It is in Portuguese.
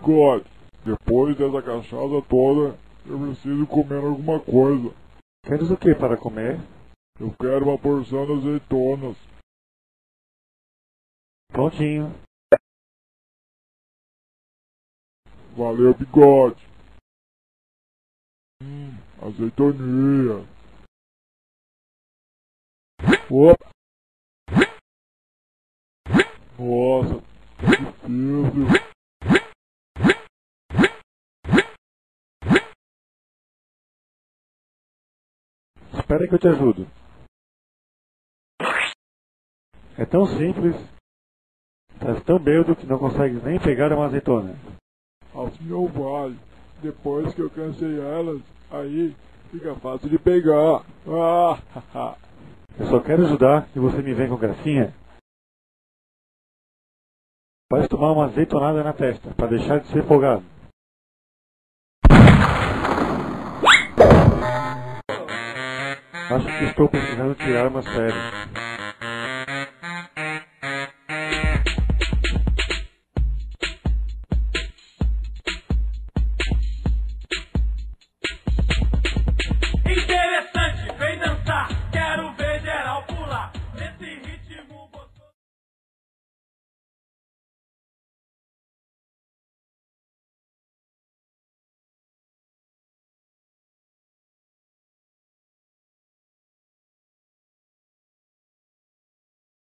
Bigode, depois dessa cachaça toda, eu preciso comer alguma coisa. Queres o que para comer? Eu quero uma porção de azeitonas. Prontinho. Valeu, Bigode. Azeitoninha. Opa. Nossa, tá difícil. Espera que eu te ajudo. É tão simples. Estás tão bêbado que não consegues nem pegar uma azeitona. Assim não vale. Depois que eu cansei elas, aí fica fácil de pegar. Eu só quero ajudar e você me vem com gracinha. Vais tomar uma azeitonada na testa, para deixar de ser folgado. Acho que estou precisando tirar umas férias.